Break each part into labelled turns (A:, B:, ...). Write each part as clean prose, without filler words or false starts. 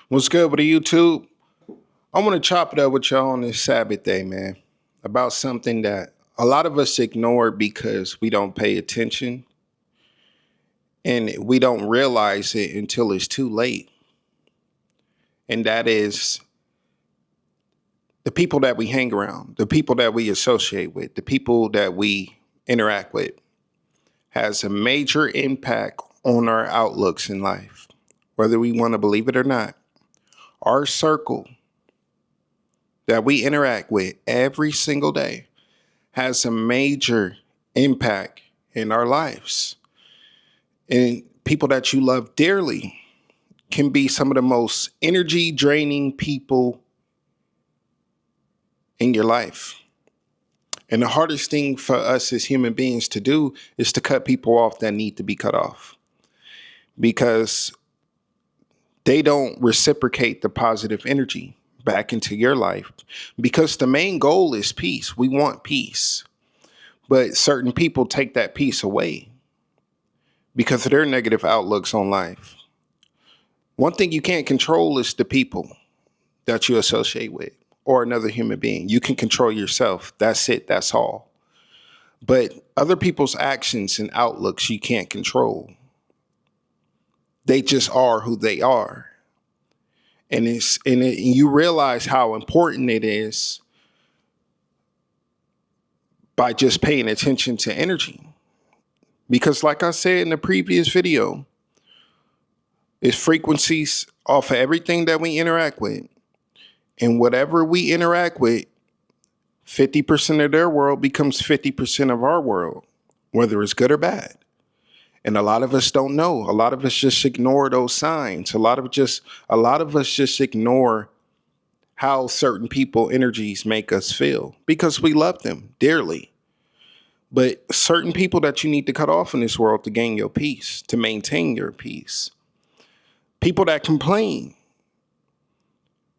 A: What's good with the YouTube? I want to chop it up with y'all on this Sabbath day, man, about something that a lot of us ignore because we don't pay attention and we don't realize it until it's too late. And that is the people that we hang around, the people that we associate with, the people that we interact with has a major impact on our outlooks in life, whether we want to believe it or not. Our circle that we interact with every single day has a major impact in our lives. And people that you love dearly can be some of the most energy draining people in your life. And the hardest thing for us as human beings to do is to cut people off that need to be cut off, because they don't reciprocate the positive energy back into your life, because the main goal is peace. We want peace, but certain people take that peace away because of their negative outlooks on life. One thing you can't control is the people that you associate with or another human being. You can control yourself. That's it. That's all. But other people's actions and outlooks you can't control. They just are who they are. And you realize how important it is by just paying attention to energy. Because like I said in the previous video, it's frequencies off of everything that we interact with. And whatever we interact with, 50% of their world becomes 50% of our world, whether it's good or bad. And a lot of us don't know. A lot of us just ignore those signs. A lot of us just ignore how certain people energies make us feel because we love them dearly. But certain people that you need to cut off in this world to gain your peace, to maintain your peace. People that complain.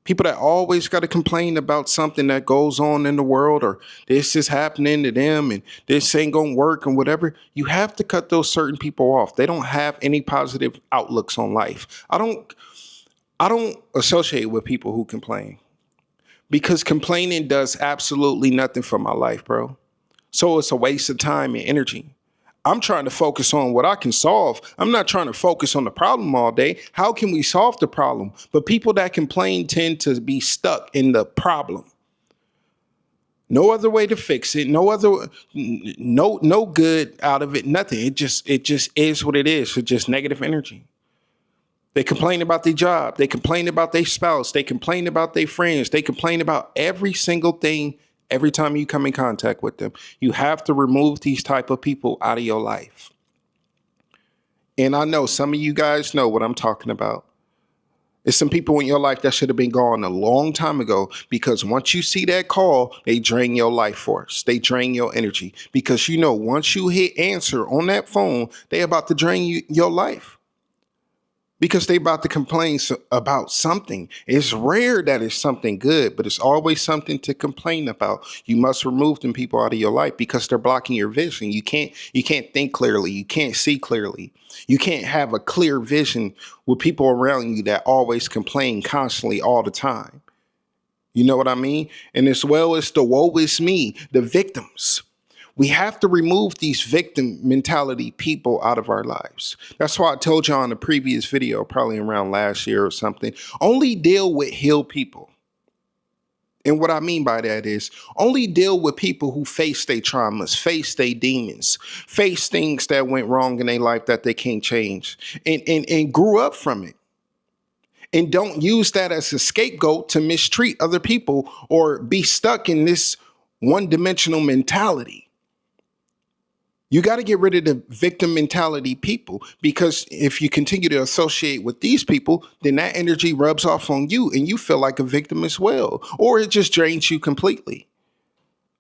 A: People that always got to complain about something that goes on in the world, or this is happening to them and this ain't going to work and whatever. You have to cut those certain people off. They don't have any positive outlooks on life. I don't associate with people who complain, because complaining does absolutely nothing for my life, bro. So it's a waste of time and energy. I'm trying to focus on what I can solve. I'm not trying to focus on the problem all day. How can we solve the problem? But people that complain tend to be stuck in the problem. No other way to fix it. No good out of it. Nothing. It just is what it is. It's just negative energy. They complain about their job. They complain about their spouse. They complain about their friends. They complain about every single thing. Every time you come in contact with them, you have to remove these type of people out of your life. And I know some of you guys know what I'm talking about. There's some people in your life that should have been gone a long time ago, because once you see that call, they drain your life force. They drain your energy, because once you hit answer on that phone, they about to drain your life. Because they about to complain about something. It's rare that it's something good, but it's always something to complain about. You must remove them people out of your life because they're blocking your vision. You can't think clearly. You can't see clearly. You can't have a clear vision with people around you that always complain constantly all the time. You know what I mean? And as well as the woe is me, the victims. We have to remove these victim mentality people out of our lives. That's why I told y'all in the previous video, probably around last year or something, only deal with healed people. And what I mean by that is only deal with people who face their traumas, face their demons, face things that went wrong in their life that they can't change, and grew up from it. And don't use that as a scapegoat to mistreat other people or be stuck in this one-dimensional mentality. You got to get rid of the victim mentality people, because if you continue to associate with these people, then that energy rubs off on you and you feel like a victim as well, or it just drains you completely.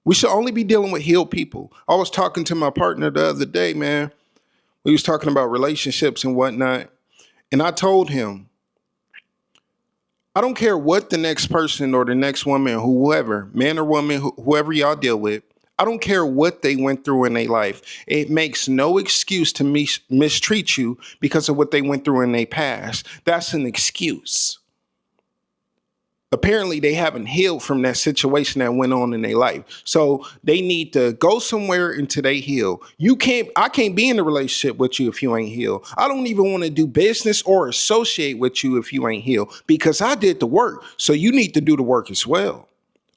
A: We should only be dealing with healed people. I was talking to my partner the other day, man. We was talking about relationships and whatnot. And I told him, I don't care what the next person or the next woman or whoever, man or woman, whoever y'all deal with, I don't care what they went through in their life. It makes no excuse to mistreat you because of what they went through in their past. That's an excuse. Apparently they haven't healed from that situation that went on in their life. So they need to go somewhere until they heal. I can't be in a relationship with you if you ain't healed. I don't even want to do business or associate with you if you ain't healed because I did the work. So you need to do the work as well.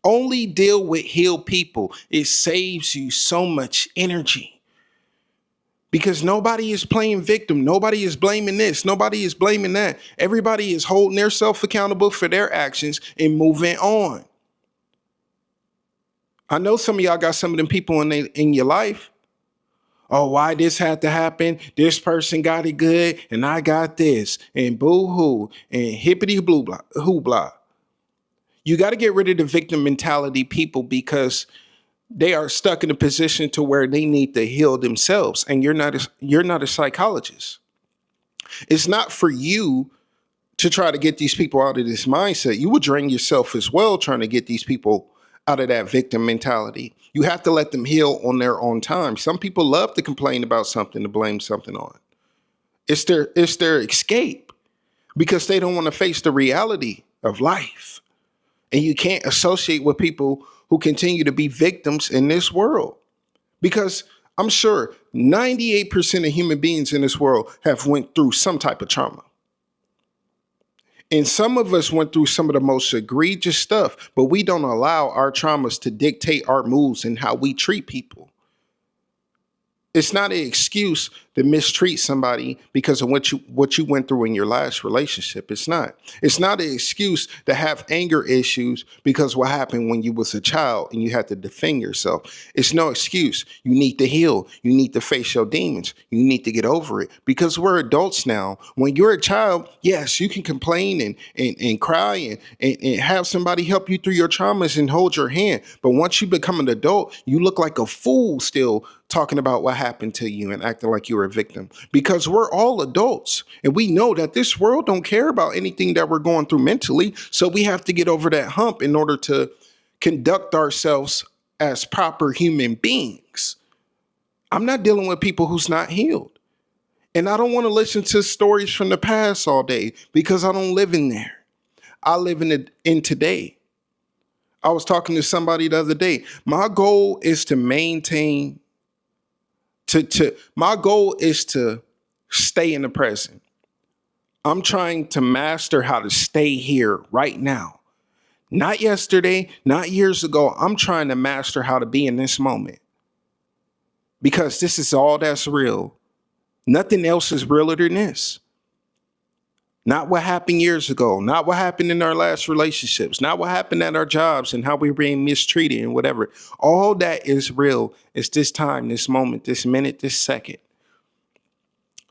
A: Only deal with healed people. It saves you so much energy. Because nobody is playing victim. Nobody is blaming this. Nobody is blaming that. Everybody is holding themselves accountable for their actions and moving on. I know some of y'all got some of them people in your life. Oh, why this had to happen? This person got it good and I got this. And boo-hoo and hippity blue blah, hoopla. You got to get rid of the victim mentality people because they are stuck in a position to where they need to heal themselves. And you're not a psychologist. It's not for you to try to get these people out of this mindset. You would drain yourself as well trying to get these people out of that victim mentality. You have to let them heal on their own time. Some people love to complain about something, to blame something on. It's their escape because they don't want to face the reality of life. And you can't associate with people who continue to be victims in this world. Because I'm sure 98% of human beings in this world have went through some type of trauma. And some of us went through some of the most egregious stuff, but we don't allow our traumas to dictate our moves and how we treat people. It's not an excuse to mistreat somebody because of what you went through in your last relationship. It's not. It's not an excuse to have anger issues because what happened when you was a child and you had to defend yourself. It's no excuse. You need to heal. You need to face your demons. You need to get over it because we're adults now. When you're a child, yes, you can complain and cry and have somebody help you through your traumas and hold your hand. But once you become an adult, you look like a fool still talking about what happened to you and acting like you were a victim because we're all adults and we know that this world don't care about anything that we're going through mentally. So we have to get over that hump in order to conduct ourselves as proper human beings. I'm not dealing with people who's not healed. And I don't want to listen to stories from the past all day because I don't live in there. I live in today. I was talking to somebody the other day. My goal is to maintain my goal is to stay in the present. I'm trying to master how to stay here right now. Not yesterday, not years ago. I'm trying to master how to be in this moment. Because this is all that's real. Nothing else is realer than this. Not what happened years ago, not what happened in our last relationships, not what happened at our jobs and how we were being mistreated and whatever. All that is real. It's this time, this moment, this minute, this second.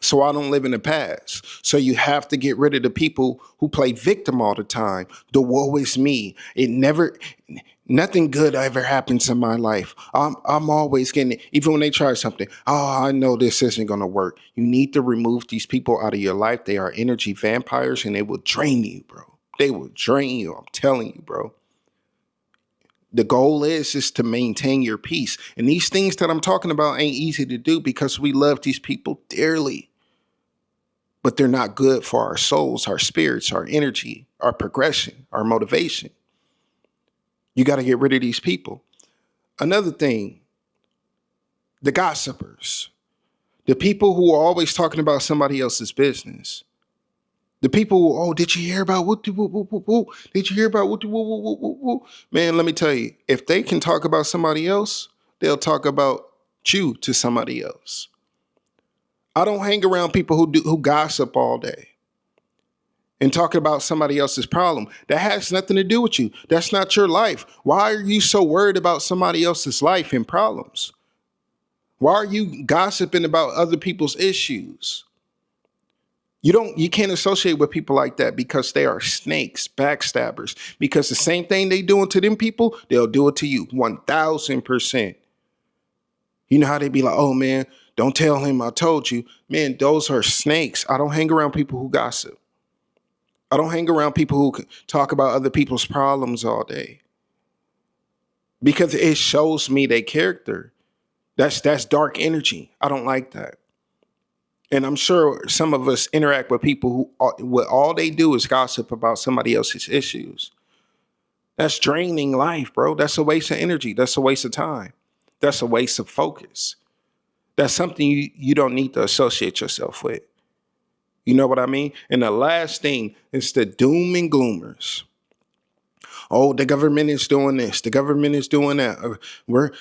A: So I don't live in the past. So you have to get rid of the people who play victim all the time. The woe is me. Nothing good ever happens in my life. I'm always getting it. Even when they try something. Oh, I know this isn't going to work. You need to remove these people out of your life. They are energy vampires and they will drain you, bro. They will drain you. I'm telling you, bro. The goal is to maintain your peace. And these things that I'm talking about ain't easy to do because we love these people dearly. But they're not good for our souls, our spirits, our energy, our progression, our motivation. You got to get rid of these people. Another thing, the gossipers, the people who are always talking about somebody else's business. The people who, oh, did you hear about what? Did you hear about what? Man, let me tell you, if they can talk about somebody else, they'll talk about you to somebody else. I don't hang around people who gossip all day and talk about somebody else's problem. That has nothing to do with you. That's not your life. Why are you so worried about somebody else's life and problems? Why are you gossiping about other people's issues? You can't associate with people like that because they are snakes, backstabbers. Because the same thing they doing to them people, they'll do it to you 1,000%. You know how they be like, oh man, don't tell him I told you. Man, those are snakes. I don't hang around people who gossip. I don't hang around people who talk about other people's problems all day. Because it shows me their character. That's dark energy. I don't like that. And I'm sure some of us interact with people who all they do is gossip about somebody else's issues. That's draining life, bro. That's a waste of energy. That's a waste of time. That's a waste of focus. That's something you don't need to associate yourself with. You know what I mean? And the last thing is the doom and gloomers. Oh, the government is doing this. The government is doing that.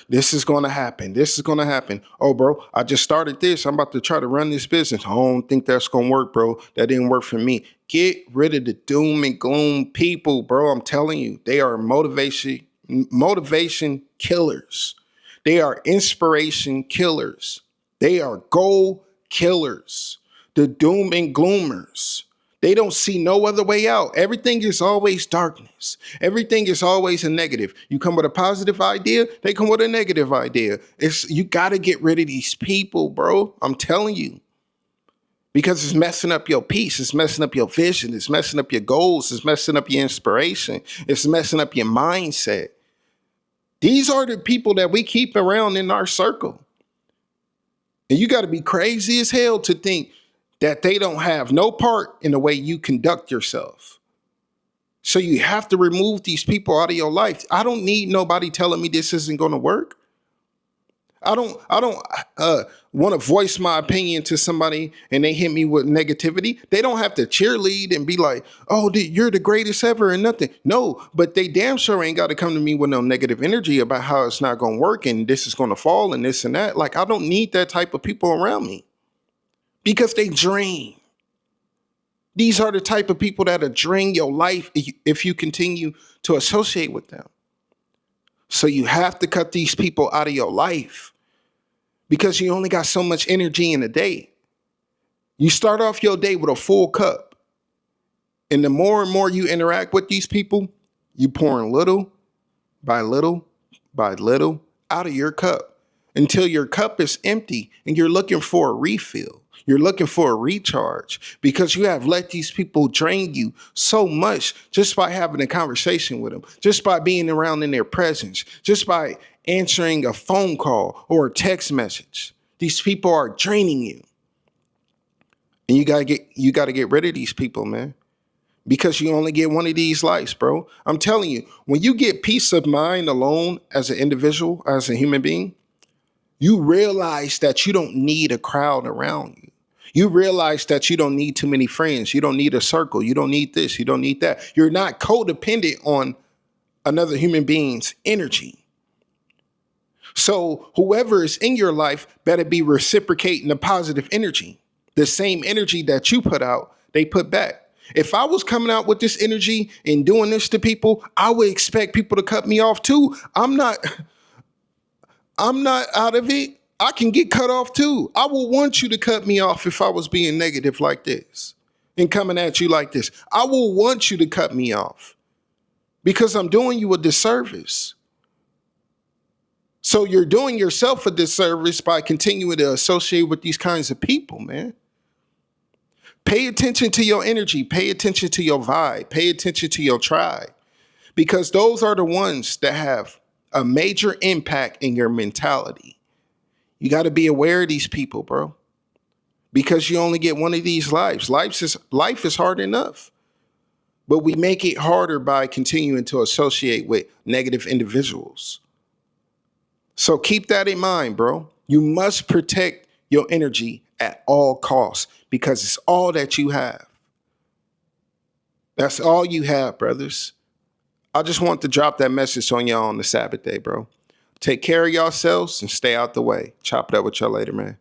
A: This is going to happen. This is going to happen. Oh, bro, I just started this. I'm about to try to run this business. I don't think that's going to work, bro. That didn't work for me. Get rid of the doom and gloom people, bro. I'm telling you, they are motivation killers. They are inspiration killers. They are goal killers. The doom and gloomers. They don't see no other way out. Everything is always darkness. Everything is always a negative. You come with a positive idea, they come with a negative idea. You got to get rid of these people, bro. I'm telling you. Because it's messing up your peace. It's messing up your vision. It's messing up your goals. It's messing up your inspiration. It's messing up your mindset. These are the people that we keep around in our circle. And you got to be crazy as hell to think that they don't have no part in the way you conduct yourself. So you have to remove these people out of your life. I don't need nobody telling me this isn't going to work. I don't want to voice my opinion to somebody and they hit me with negativity. They don't have to cheerlead and be like, oh, you're the greatest ever and nothing. No, but they damn sure ain't got to come to me with no negative energy about how it's not going to work and this is going to fall and this and that. Like, I don't need that type of people around me. Because they drain. These are the type of people that'll drain your life if you continue to associate with them. So you have to cut these people out of your life because you only got so much energy in a day. You start off your day with a full cup. And the more and more you interact with these people, you pouring little by little by little out of your cup until your cup is empty and you're looking for a refill. You're looking for a recharge because you have let these people drain you so much just by having a conversation with them, just by being around in their presence, just by answering a phone call or a text message. These people are draining you. And you gotta get rid of these people, man. Because you only get one of these lives, bro. I'm telling you, when you get peace of mind alone as an individual, as a human being, you realize that you don't need a crowd around you. You realize that you don't need too many friends. You don't need a circle. You don't need this. You don't need that. You're not codependent on another human being's energy. So whoever is in your life better be reciprocating the positive energy. The same energy that you put out, they put back. If I was coming out with this energy and doing this to people, I would expect people to cut me off too. I'm not out of it. I can get cut off too. I will want you to cut me off if I was being negative like this and coming at you like this. I will want you to cut me off because I'm doing you a disservice. So you're doing yourself a disservice by continuing to associate with these kinds of people, man. Pay attention to your energy. Pay attention to your vibe. Pay attention to your tribe because those are the ones that have a major impact in your mentality. You got to be aware of these people, bro, because you only get one of these lives. Life is hard enough, but we make it harder by continuing to associate with negative individuals. So keep that in mind, bro. You must protect your energy at all costs because it's all that you have. That's all you have, brothers. I just want to drop that message on y'all on the Sabbath day, bro. Take care of yourselves and stay out the way. Chop it up with y'all later, man.